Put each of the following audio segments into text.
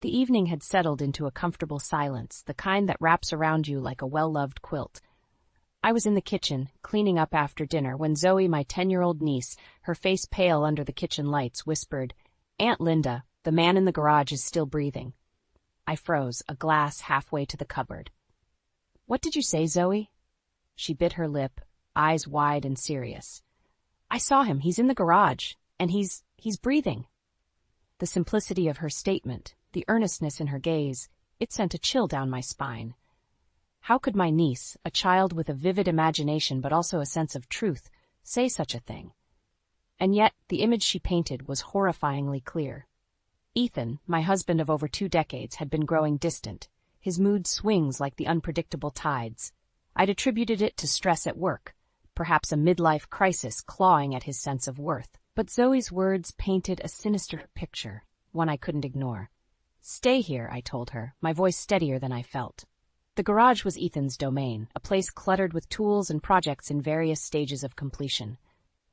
The evening had settled into a comfortable silence, the kind that wraps around you like a well-loved quilt. I was in the kitchen, cleaning up after dinner, when Zoe, my 10-year-old niece, her face pale under the kitchen lights, whispered, "Aunt Linda, the man in the garage is still breathing." I froze, a glass halfway to the cupboard. "What did you say, Zoe?" She bit her lip, eyes wide and serious. "I saw him. He's in the garage, and he's breathing." The simplicity of her statement, the earnestness in her gaze, it sent a chill down my spine. How could my niece, a child with a vivid imagination but also a sense of truth, say such a thing? And yet, the image she painted was horrifyingly clear. Ethan, my husband of over 2 decades, had been growing distant. His mood swings like the unpredictable tides. I'd attributed it to stress at work, perhaps a midlife crisis clawing at his sense of worth. But Zoe's words painted a sinister picture, one I couldn't ignore. "Stay here," I told her, my voice steadier than I felt. The garage was Ethan's domain, a place cluttered with tools and projects in various stages of completion.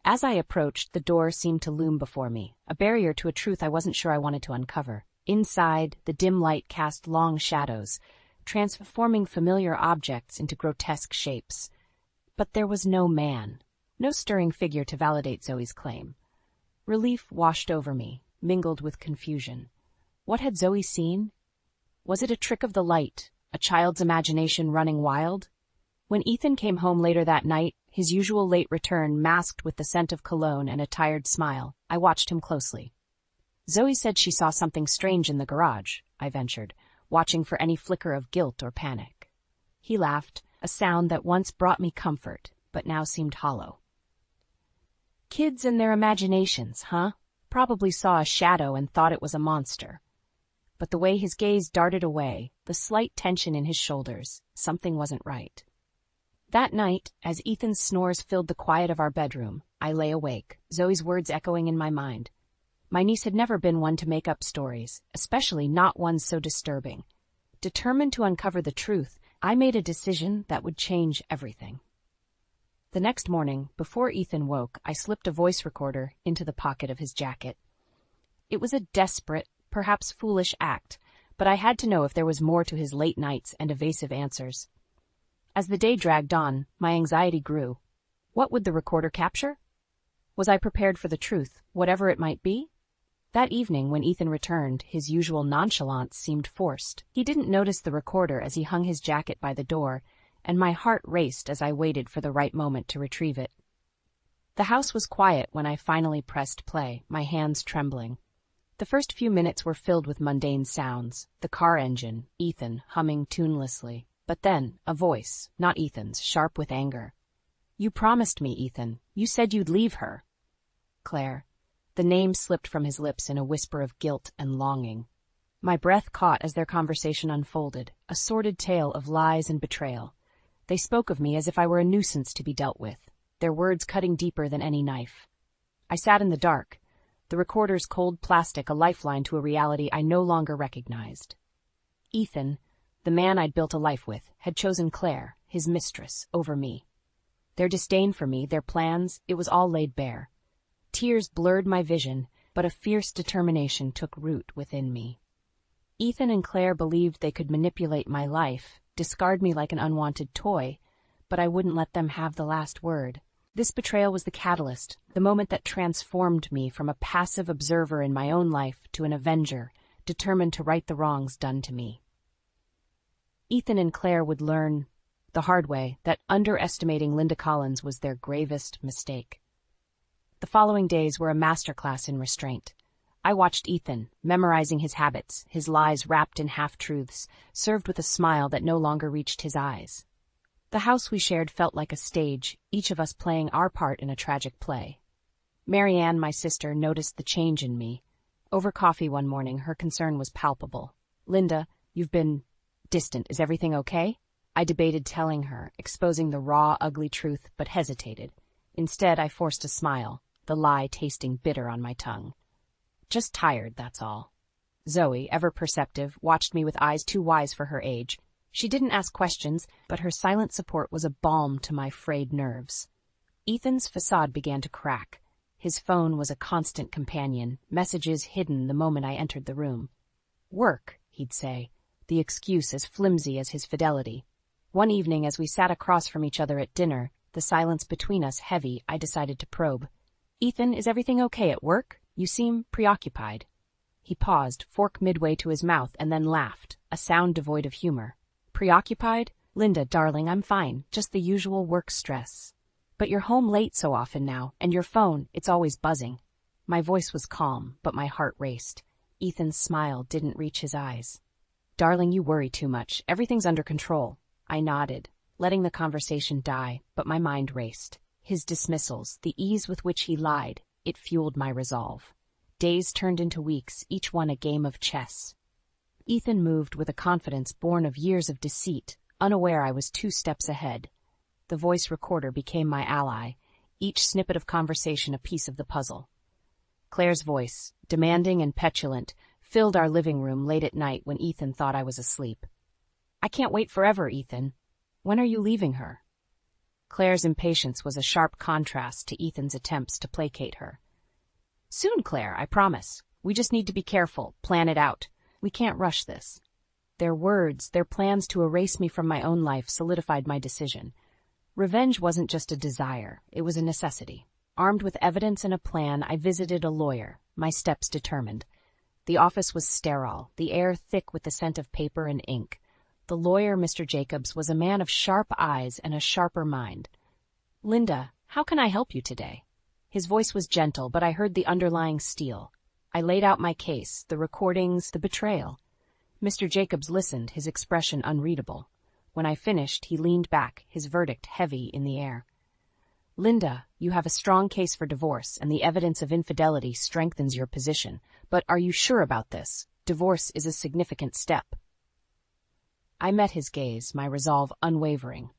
As I approached, the door seemed to loom before me, a barrier to a truth I wasn't sure I wanted to uncover. Inside, the dim light cast long shadows, transforming familiar objects into grotesque shapes. But there was no man, no stirring figure to validate Zoe's claim. Relief washed over me, mingled with confusion. What had Zoe seen? Was it a trick of the light, a child's imagination running wild? When Ethan came home later that night, his usual late return masked with the scent of cologne and a tired smile, I watched him closely. "Zoe said she saw something strange in the garage," I ventured, watching for any flicker of guilt or panic. He laughed, a sound that once brought me comfort, but now seemed hollow. "Kids and their imaginations, huh? Probably saw a shadow and thought it was a monster." But the way his gaze darted away, the slight tension in his shoulders, something wasn't right. That night, as Ethan's snores filled the quiet of our bedroom, I lay awake, Zoe's words echoing in my mind. My niece had never been one to make up stories, especially not ones so disturbing. Determined to uncover the truth, I made a decision that would change everything. The next morning, before Ethan woke, I slipped a voice recorder into the pocket of his jacket. It was a desperate, perhaps foolish act, but I had to know if there was more to his late nights and evasive answers. As the day dragged on, my anxiety grew. What would the recorder capture? Was I prepared for the truth, whatever it might be? That evening, when Ethan returned, his usual nonchalance seemed forced. He didn't notice the recorder as he hung his jacket by the door, and my heart raced as I waited for the right moment to retrieve it. The house was quiet when I finally pressed play, my hands trembling. The first few minutes were filled with mundane sounds, the car engine, Ethan humming tunelessly. But then, a voice, not Ethan's, sharp with anger. "You promised me, Ethan. You said you'd leave her." Claire. The name slipped from his lips in a whisper of guilt and longing. My breath caught as their conversation unfolded, a sordid tale of lies and betrayal. They spoke of me as if I were a nuisance to be dealt with, their words cutting deeper than any knife. I sat in the dark, the recorder's cold plastic a lifeline to a reality I no longer recognized. Ethan, the man I'd built a life with, had chosen Claire, his mistress, over me. Their disdain for me, their plans, it was all laid bare. Tears blurred my vision, but a fierce determination took root within me. Ethan and Claire believed they could manipulate my life, discard me like an unwanted toy, but I wouldn't let them have the last word. This betrayal was the catalyst, the moment that transformed me from a passive observer in my own life to an avenger, determined to right the wrongs done to me. Ethan and Claire would learn, the hard way, that underestimating Linda Collins was their gravest mistake. The following days were a masterclass in restraint. I watched Ethan, memorizing his habits, his lies wrapped in half-truths, served with a smile that no longer reached his eyes. The house we shared felt like a stage, each of us playing our part in a tragic play. Marianne, my sister, noticed the change in me. Over coffee one morning, her concern was palpable. "Linda, you've been distant. Is everything okay?" I debated telling her, exposing the raw, ugly truth, but hesitated. Instead, I forced a smile, the lie tasting bitter on my tongue. "Just tired, that's all." Zoe, ever perceptive, watched me with eyes too wise for her age. She didn't ask questions, but her silent support was a balm to my frayed nerves. Ethan's facade began to crack. His phone was a constant companion, messages hidden the moment I entered the room. Work, he'd say, the excuse as flimsy as his fidelity. One evening, as we sat across from each other at dinner, the silence between us heavy, I decided to probe. "Ethan, is everything okay at work? You seem preoccupied." He paused, fork midway to his mouth, and then laughed, a sound devoid of humor. "Preoccupied? Linda, darling, I'm fine, just the usual work stress. But you're home late so often now, and your phone, it's always buzzing." My voice was calm, but my heart raced. Ethan's smile didn't reach his eyes. "Darling, you worry too much. Everything's under control." I nodded, letting the conversation die, but my mind raced. His dismissals, the ease with which he lied, it fueled my resolve. Days turned into weeks, each one a game of chess. Ethan moved with a confidence born of years of deceit, unaware I was 2 steps ahead. The voice recorder became my ally, each snippet of conversation a piece of the puzzle. Claire's voice, demanding and petulant, filled our living room late at night when Ethan thought I was asleep. "I can't wait forever, Ethan. When are you leaving her?" Claire's impatience was a sharp contrast to Ethan's attempts to placate her. "Soon, Claire, I promise. We just need to be careful, plan it out. We can't rush this." Their words, their plans to erase me from my own life solidified my decision. Revenge wasn't just a desire, it was a necessity. Armed with evidence and a plan, I visited a lawyer, my steps determined. The office was sterile, the air thick with the scent of paper and ink. The lawyer, Mr. Jacobs, was a man of sharp eyes and a sharper mind. "Linda, how can I help you today?" His voice was gentle, but I heard the underlying steel. I laid out my case, the recordings, the betrayal. Mr. Jacobs listened, his expression unreadable. When I finished, he leaned back, his verdict heavy in the air. "Linda, you have a strong case for divorce, and the evidence of infidelity strengthens your position. But are you sure about this? Divorce is a significant step." I met his gaze, my resolve unwavering.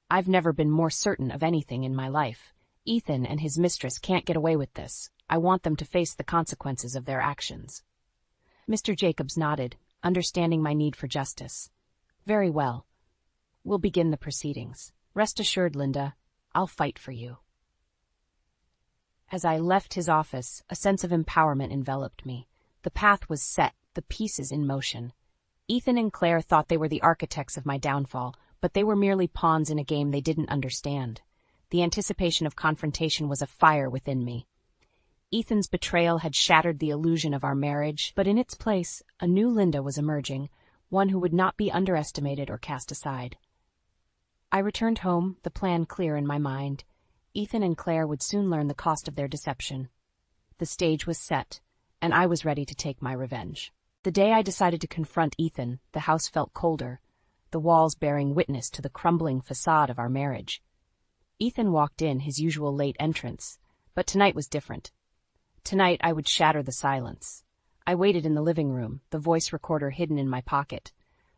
"I've never been more certain of anything in my life. Ethan and his mistress can't get away with this. I want them to face the consequences of their actions." Mr. Jacobs nodded, understanding my need for justice. "Very well. We'll begin the proceedings. Rest assured, Linda, I'll fight for you." As I left his office, a sense of empowerment enveloped me. The path was set, the pieces in motion. Ethan and Claire thought they were the architects of my downfall, but they were merely pawns in a game they didn't understand. The anticipation of confrontation was a fire within me. Ethan's betrayal had shattered the illusion of our marriage, but in its place, a new Linda was emerging, one who would not be underestimated or cast aside. I returned home, the plan clear in my mind. Ethan and Claire would soon learn the cost of their deception. The stage was set, and I was ready to take my revenge. The day I decided to confront Ethan, the house felt colder, the walls bearing witness to the crumbling facade of our marriage. Ethan walked in, his usual late entrance, but tonight was different. Tonight I would shatter the silence. I waited in the living room, the voice recorder hidden in my pocket,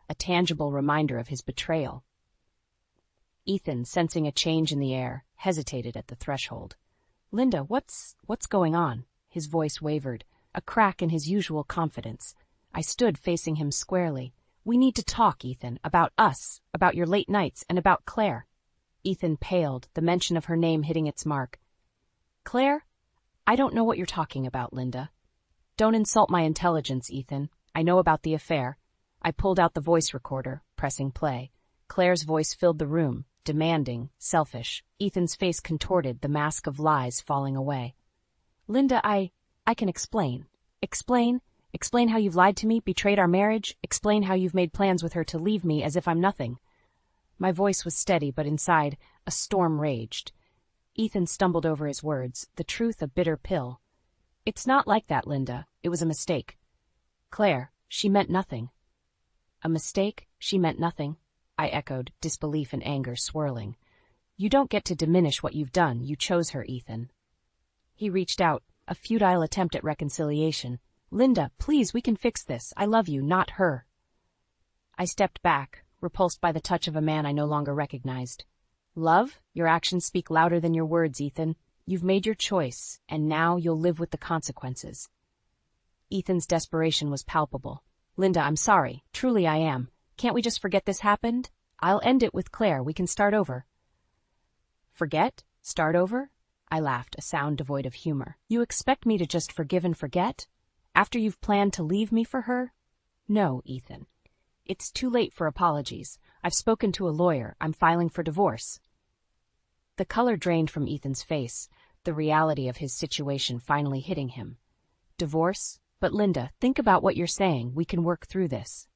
a tangible reminder of his betrayal. Ethan, sensing a change in the air, hesitated at the threshold. "Linda, what's going on?" His voice wavered, a crack in his usual confidence. I stood facing him squarely. "We need to talk, Ethan, about us, about your late nights, and about Claire." Ethan paled, the mention of her name hitting its mark. "Claire? I don't know what you're talking about, Linda." "Don't insult my intelligence, Ethan. I know about the affair." I pulled out the voice recorder, pressing play. Claire's voice filled the room, demanding, selfish. Ethan's face contorted, the mask of lies falling away. "Linda, I can explain. Explain how you've lied to me, betrayed our marriage, explain how you've made plans with her to leave me as if I'm nothing." My voice was steady, but inside, a storm raged. Ethan stumbled over his words, the truth a bitter pill. "It's not like that, Linda. It was a mistake. Claire, she meant nothing." "A mistake? She meant nothing?" I echoed, disbelief and anger swirling. "You don't get to diminish what you've done. You chose her, Ethan." He reached out, a futile attempt at reconciliation. "Linda, please, we can fix this. I love you, not her." I stepped back, repulsed by the touch of a man I no longer recognized. "Love? Your actions speak louder than your words, Ethan. You've made your choice, and now you'll live with the consequences." Ethan's desperation was palpable. "Linda, I'm sorry. Truly I am. Can't we just forget this happened? I'll end it with Claire. We can start over." "Forget? Start over?" I laughed, a sound devoid of humor. "You expect me to just forgive and forget? After you've planned to leave me for her?" No, Ethan. It's too late for apologies. I've spoken to a lawyer. I'm filing for divorce. The color drained from Ethan's face, the reality of his situation finally hitting him. Divorce? But Linda, think about what you're saying. We can work through this.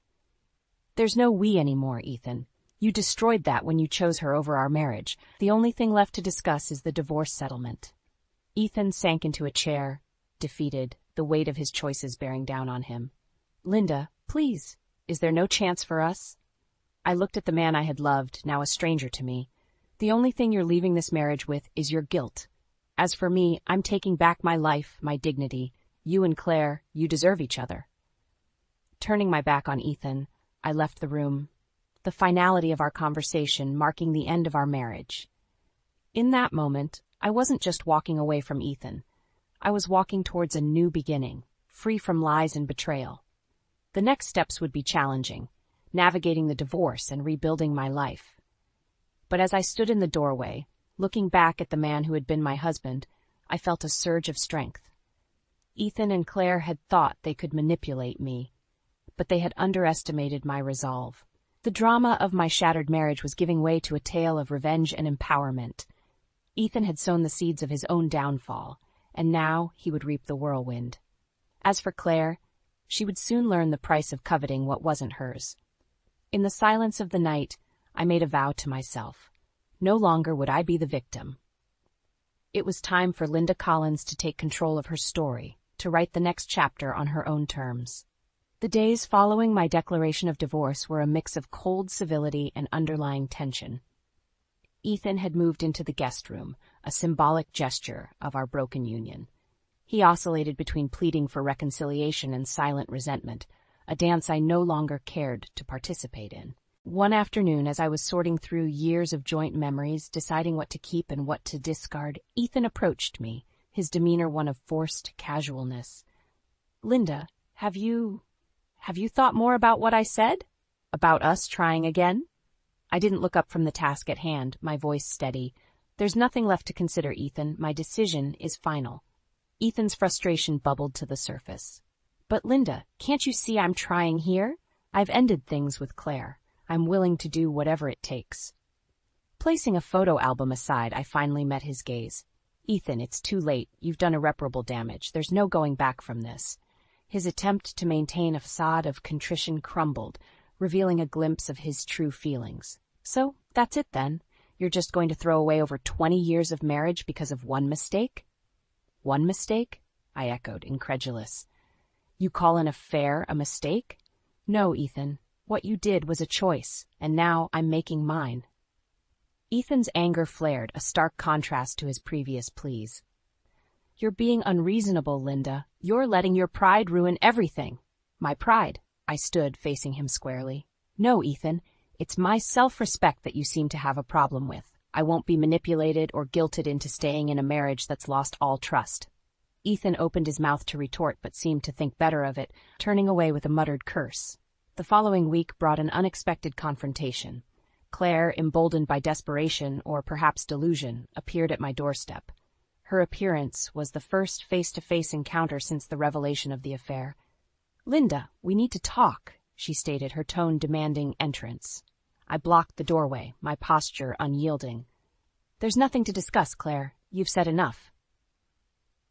There's no we anymore, Ethan. You destroyed that when you chose her over our marriage. The only thing left to discuss is the divorce settlement. Ethan sank into a chair, defeated, the weight of his choices bearing down on him. Linda, please, is there no chance for us? I looked at the man I had loved, now a stranger to me. The only thing you're leaving this marriage with is your guilt. As for me, I'm taking back my life, my dignity. You and Claire, you deserve each other. Turning my back on Ethan, I left the room, the finality of our conversation marking the end of our marriage. In that moment, I wasn't just walking away from Ethan. I was walking towards a new beginning, free from lies and betrayal. The next steps would be challenging, navigating the divorce and rebuilding my life. But as I stood in the doorway, looking back at the man who had been my husband, I felt a surge of strength. Ethan and Claire had thought they could manipulate me, but they had underestimated my resolve. The drama of my shattered marriage was giving way to a tale of revenge and empowerment. Ethan had sown the seeds of his own downfall, and now he would reap the whirlwind. As for Claire, she would soon learn the price of coveting what wasn't hers. In the silence of the night, I made a vow to myself. No longer would I be the victim. It was time for Linda Collins to take control of her story, to write the next chapter on her own terms. The days following my declaration of divorce were a mix of cold civility and underlying tension. Ethan had moved into the guest room, a symbolic gesture of our broken union. He oscillated between pleading for reconciliation and silent resentment, a dance I no longer cared to participate in. One afternoon, as I was sorting through years of joint memories, deciding what to keep and what to discard, Ethan approached me, his demeanor one of forced casualness. Linda, have you thought more about what I said? About us trying again? I didn't look up from the task at hand, my voice steady. There's nothing left to consider, Ethan. My decision is final. Ethan's frustration bubbled to the surface. But Linda, can't you see I'm trying here? I've ended things with Claire. I'm willing to do whatever it takes. Placing a photo album aside, I finally met his gaze. Ethan, it's too late. You've done irreparable damage. There's no going back from this. His attempt to maintain a facade of contrition crumbled, revealing a glimpse of his true feelings. So, that's it then. You're just going to throw away over 20 years of marriage because of one mistake? One mistake? I echoed, incredulous. You call an affair a mistake? No, Ethan. What you did was a choice, and now I'm making mine. Ethan's anger flared, a stark contrast to his previous pleas. You're being unreasonable, Linda. You're letting your pride ruin everything. My pride. I stood, facing him squarely. No, Ethan. It's my self-respect that you seem to have a problem with. I won't be manipulated or guilted into staying in a marriage that's lost all trust. Ethan opened his mouth to retort but seemed to think better of it, turning away with a muttered curse. The following week brought an unexpected confrontation. Claire, emboldened by desperation or perhaps delusion, appeared at my doorstep. Her appearance was the first face-to-face encounter since the revelation of the affair. Linda, we need to talk, she stated, her tone demanding entrance. I blocked the doorway, my posture unyielding. There's nothing to discuss, Claire. You've said enough.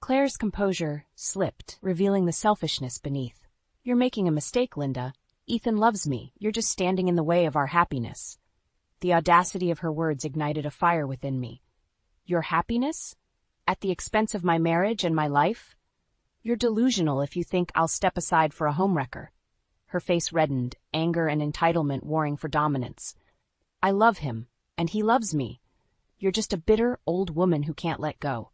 Claire's composure slipped, revealing the selfishness beneath. You're making a mistake, Linda. Ethan loves me. You're just standing in the way of our happiness. The audacity of her words ignited a fire within me. Your happiness? At the expense of my marriage and my life? You're delusional if you think I'll step aside for a homewrecker. Her face reddened, anger and entitlement warring for dominance. I love him, and he loves me. You're just a bitter, old woman who can't let go.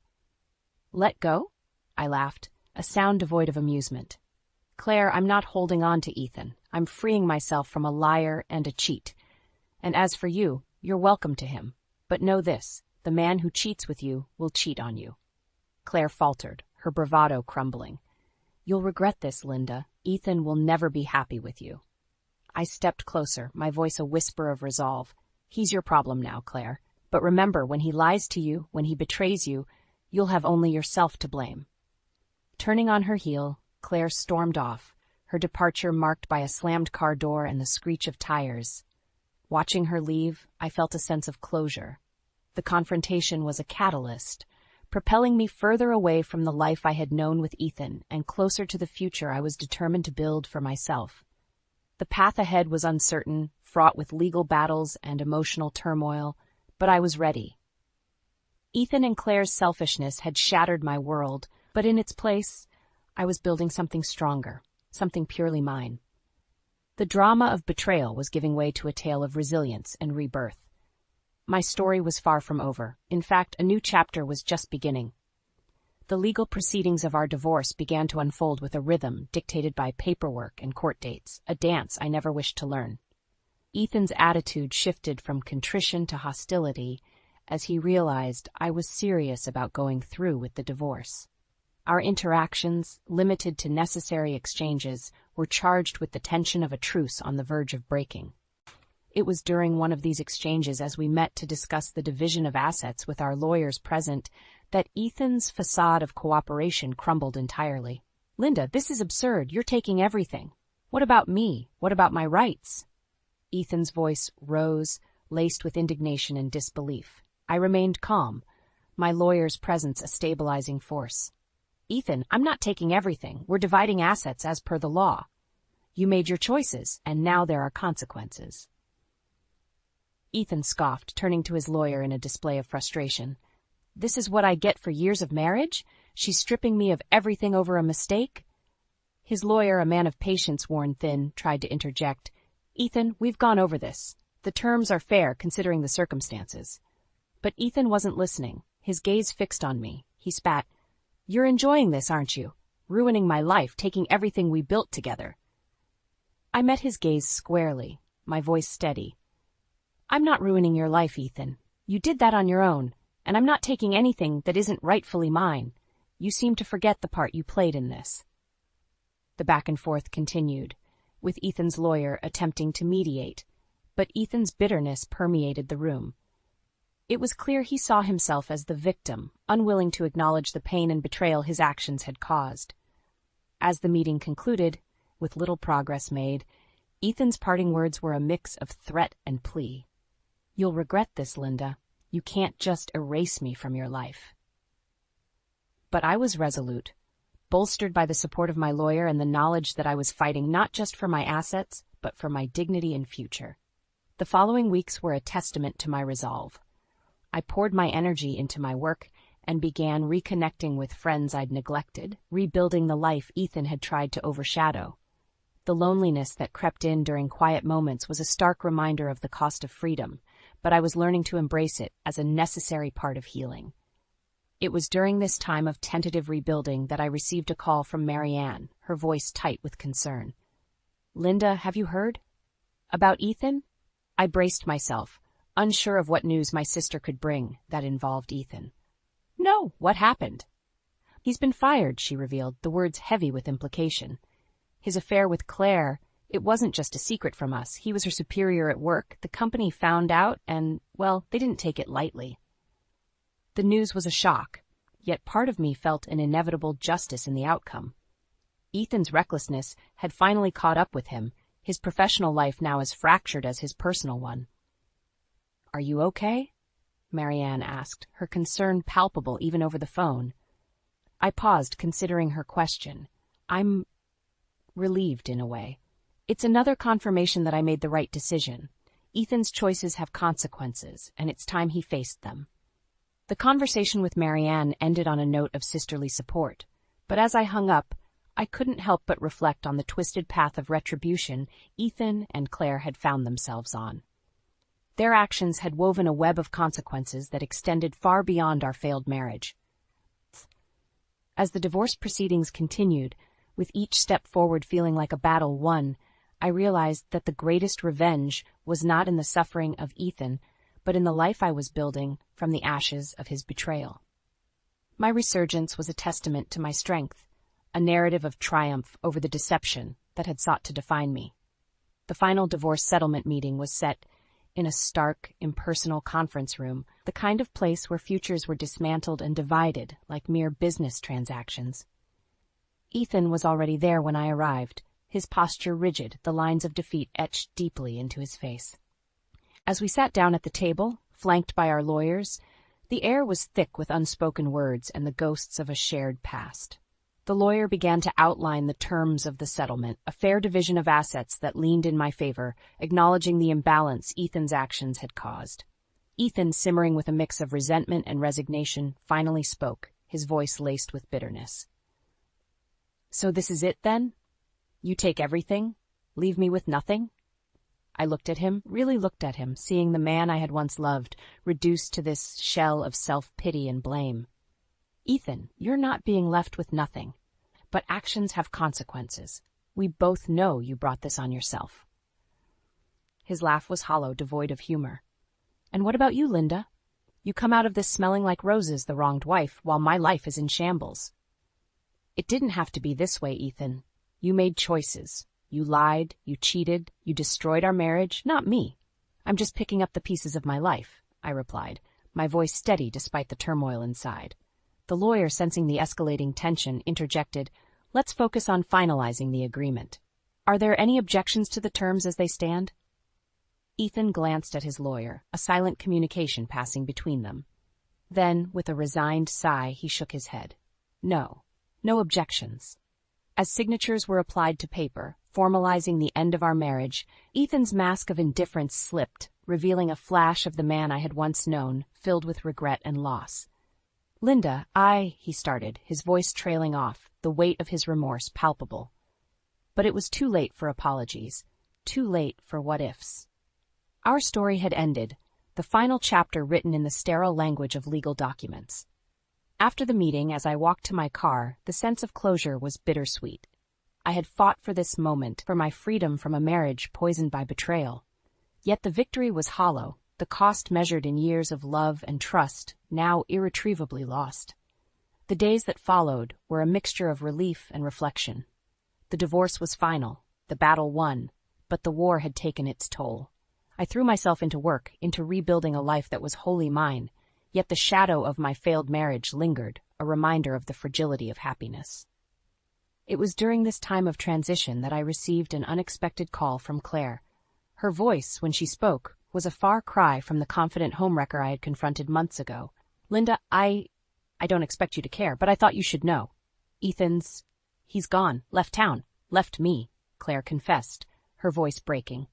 Let go? I laughed, a sound devoid of amusement. Claire, I'm not holding on to Ethan. I'm freeing myself from a liar and a cheat. And as for you, you're welcome to him. But know this, the man who cheats with you will cheat on you. Claire faltered, her bravado crumbling. You'll regret this, Linda. Ethan will never be happy with you. I stepped closer, my voice a whisper of resolve. He's your problem now, Claire. But remember, when he lies to you, when he betrays you, you'll have only yourself to blame. Turning on her heel, Claire stormed off, her departure marked by a slammed car door and the screech of tires. Watching her leave, I felt a sense of closure. The confrontation was a catalyst, propelling me further away from the life I had known with Ethan and closer to the future I was determined to build for myself. The path ahead was uncertain, fraught with legal battles and emotional turmoil, but I was ready. Ethan and Claire's selfishness had shattered my world, but in its place, I was building something stronger, something purely mine. The drama of betrayal was giving way to a tale of resilience and rebirth. My story was far from over. In fact, a new chapter was just beginning. The legal proceedings of our divorce began to unfold with a rhythm dictated by paperwork and court dates, a dance I never wished to learn. Ethan's attitude shifted from contrition to hostility as he realized I was serious about going through with the divorce. Our interactions, limited to necessary exchanges, were charged with the tension of a truce on the verge of breaking. It was during one of these exchanges, as we met to discuss the division of assets with our lawyers present, that Ethan's facade of cooperation crumbled entirely. "Linda, this is absurd. You're taking everything. What about me? What about my rights?" Ethan's voice rose, laced with indignation and disbelief. I remained calm, my lawyer's presence a stabilizing force. "Ethan, I'm not taking everything. We're dividing assets as per the law. You made your choices, and now there are consequences." Ethan scoffed, turning to his lawyer in a display of frustration. "This is what I get for years of marriage? She's stripping me of everything over a mistake?" His lawyer, a man of patience worn thin, tried to interject. "Ethan, we've gone over this. The terms are fair considering the circumstances." But Ethan wasn't listening, his gaze fixed on me. He spat. "You're enjoying this, aren't you? Ruining my life, taking everything we built together." I met his gaze squarely, my voice steady. "I'm not ruining your life, Ethan. You did that on your own, and I'm not taking anything that isn't rightfully mine. You seem to forget the part you played in this." The back and forth continued, with Ethan's lawyer attempting to mediate, but Ethan's bitterness permeated the room. It was clear he saw himself as the victim, unwilling to acknowledge the pain and betrayal his actions had caused. As the meeting concluded, with little progress made, Ethan's parting words were a mix of threat and plea. "You'll regret this, Linda. You can't just erase me from your life." But I was resolute, bolstered by the support of my lawyer and the knowledge that I was fighting not just for my assets, but for my dignity and future. The following weeks were a testament to my resolve. I poured my energy into my work and began reconnecting with friends I'd neglected, rebuilding the life Ethan had tried to overshadow. The loneliness that crept in during quiet moments was a stark reminder of the cost of freedom, but I was learning to embrace it as a necessary part of healing. It was during this time of tentative rebuilding that I received a call from Marianne, her voice tight with concern. "Linda, have you heard? About Ethan?" I braced myself, unsure of what news my sister could bring that involved Ethan. "No, what happened?" "He's been fired," she revealed, the words heavy with implication. "His affair with Claire, it wasn't just a secret from us. He was her superior at work. The company found out and, well, they didn't take it lightly." The news was a shock, yet part of me felt an inevitable justice in the outcome. Ethan's recklessness had finally caught up with him, his professional life now as fractured as his personal one. "Are you okay?" Marianne asked, her concern palpable even over the phone. I paused, considering her question. "I'm relieved in a way. It's another confirmation that I made the right decision. Ethan's choices have consequences, and it's time he faced them." The conversation with Marianne ended on a note of sisterly support, but as I hung up, I couldn't help but reflect on the twisted path of retribution Ethan and Claire had found themselves on. Their actions had woven a web of consequences that extended far beyond our failed marriage. As the divorce proceedings continued, with each step forward feeling like a battle won, I realized that the greatest revenge was not in the suffering of Ethan, but in the life I was building from the ashes of his betrayal. My resurgence was a testament to my strength, a narrative of triumph over the deception that had sought to define me. The final divorce settlement meeting was set in a stark, impersonal conference room, the kind of place where futures were dismantled and divided like mere business transactions. Ethan was already there when I arrived, his posture rigid, the lines of defeat etched deeply into his face. As we sat down at the table, flanked by our lawyers, the air was thick with unspoken words and the ghosts of a shared past. The lawyer began to outline the terms of the settlement, a fair division of assets that leaned in my favor, acknowledging the imbalance Ethan's actions had caused. Ethan, simmering with a mix of resentment and resignation, finally spoke, his voice laced with bitterness. "So this is it, then? You take everything? Leave me with nothing?" I looked at him, really looked at him, seeing the man I had once loved, reduced to this shell of self-pity and blame. "Ethan, you're not being left with nothing. But actions have consequences. We both know you brought this on yourself." His laugh was hollow, devoid of humor. "And what about you, Linda? You come out of this smelling like roses, the wronged wife, while my life is in shambles." "It didn't have to be this way, Ethan. You made choices. You lied, you cheated, you destroyed our marriage, not me. I'm just picking up the pieces of my life," I replied, my voice steady despite the turmoil inside. The lawyer, sensing the escalating tension, interjected, "Let's focus on finalizing the agreement. Are there any objections to the terms as they stand?" Ethan glanced at his lawyer, a silent communication passing between them. Then, with a resigned sigh, he shook his head. No objections. As signatures were applied to paper, formalizing the end of our marriage, Ethan's mask of indifference slipped, revealing a flash of the man I had once known, filled with regret and loss. "Linda, he started, his voice trailing off, the weight of his remorse palpable. But it was too late for apologies, too late for what-ifs. Our story had ended, the final chapter written in the sterile language of legal documents. After the meeting, as I walked to my car, the sense of closure was bittersweet. I had fought for this moment, for my freedom from a marriage poisoned by betrayal. Yet the victory was hollow, the cost measured in years of love and trust, now irretrievably lost. The days that followed were a mixture of relief and reflection. The divorce was final, the battle won, but the war had taken its toll. I threw myself into work, into rebuilding a life that was wholly mine, yet the shadow of my failed marriage lingered, a reminder of the fragility of happiness. It was during this time of transition that I received an unexpected call from Claire. Her voice, when she spoke, was a far cry from the confident homewrecker I had confronted months ago. "Linda, I don't expect you to care, but I thought you should know. He's gone, left town, left me," Claire confessed, her voice breaking.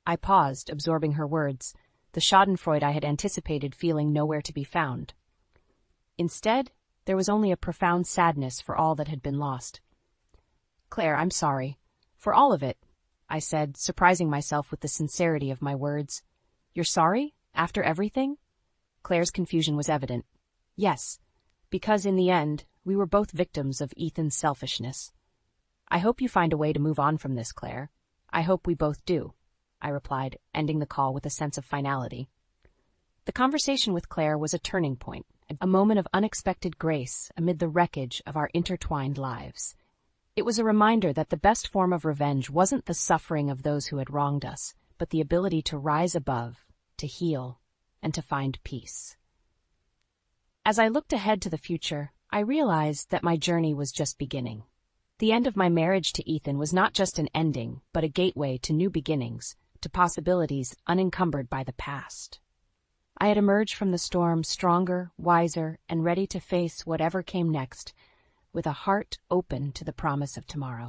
I paused, absorbing her words, the schadenfreude I had anticipated feeling nowhere to be found. Instead, there was only a profound sadness for all that had been lost. "Claire, I'm sorry. For all of it," I said, surprising myself with the sincerity of my words. "You're sorry? After everything?" Claire's confusion was evident. "Yes, because in the end, we were both victims of Ethan's selfishness. I hope you find a way to move on from this, Claire. I hope we both do," I replied, ending the call with a sense of finality. The conversation with Claire was a turning point, a moment of unexpected grace amid the wreckage of our intertwined lives. It was a reminder that the best form of revenge wasn't the suffering of those who had wronged us, but the ability to rise above, to heal, and to find peace. As I looked ahead to the future, I realized that my journey was just beginning. The end of my marriage to Ethan was not just an ending, but a gateway to new beginnings, to possibilities unencumbered by the past. I had emerged from the storm stronger, wiser, and ready to face whatever came next, with a heart open to the promise of tomorrow.